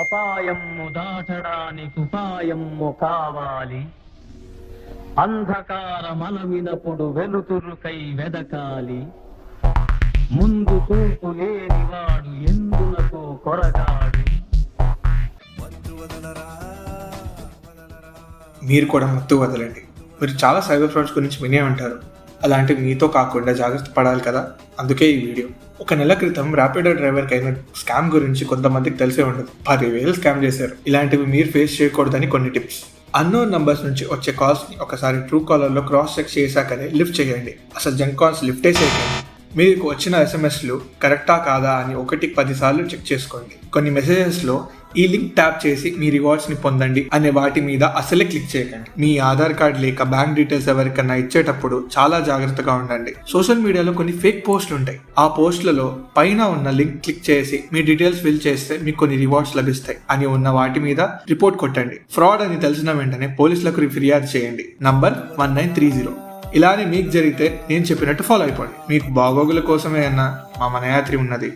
అపాయము దాటడానికి ఉపాయము కావాలి. అంధకారమలమినప్పుడు వెలుతురుకై వెదకాలి. ముందు చూపు లేనివాడు ఎందునకు కొరగాడు. మీరు కూడా మత్తు వదలండి. మీరు చాలా సైబర్ ఫ్రాడ్స్ గురించి వినే ఉంటారు. అలాంటివి మీతో కాకుండా జాగ్రత్త పడాలి కదా, అందుకే ఈ వీడియో. ఒక నెల క్రితం ర్యాపిడో డ్రైవర్కి అయిన స్కామ్ గురించి కొంతమందికి తెలిసే ఉండదు. 10,000 స్కామ్ చేశారు. ఇలాంటివి మీరు ఫేస్ చేయకూడదని కొన్ని టిప్స్. అన్నోన్ నంబర్స్ నుంచి వచ్చే కాల్స్ని ఒకసారి ట్రూ కాలర్లో క్రాస్ చెక్ చేశాకనే లిఫ్ట్ చేయండి. అసలు జంక్ కాల్స్ లిఫ్టే చేయకండి. మీకు వచ్చిన ఎస్ఎంఎస్లు కరెక్టా కాదా అని 1-10 సార్లు చెక్ చేసుకోండి. కొన్ని మెసేజెస్లో ఈ లింక్ ట్యాప్ చేసి మీ రివార్డ్స్ని పొందండి అనే వాటి మీద అసలే క్లిక్ చేయకండి. మీ ఆధార్ కార్డ్ లేక బ్యాంక్ డీటెయిల్స్ ఎవరికన్నా ఇచ్చేటప్పుడు చాలా జాగ్రత్తగా ఉండండి. సోషల్ మీడియాలో కొన్ని ఫేక్ పోస్టులు ఉంటాయి. ఆ పోస్టులలో పైన ఉన్న లింక్ క్లిక్ చేసి మీ డీటెయిల్స్ ఫిల్ చేస్తే మీకు కొన్ని రివార్డ్స్ లభిస్తాయి అని ఉన్న వాటి మీద రిపోర్ట్ కొట్టండి. ఫ్రాడ్ అని తెలిసిన వెంటనే పోలీసులకు ఫిర్యాదు చేయండి. నంబర్ 1930. ఇలానే మీకు జరిగితే నేను చెప్పినట్టు ఫాలో అయిపోండి. మీకు బాగోగుల కోసమే అన్న మా మనయాత్రి ఉన్నది.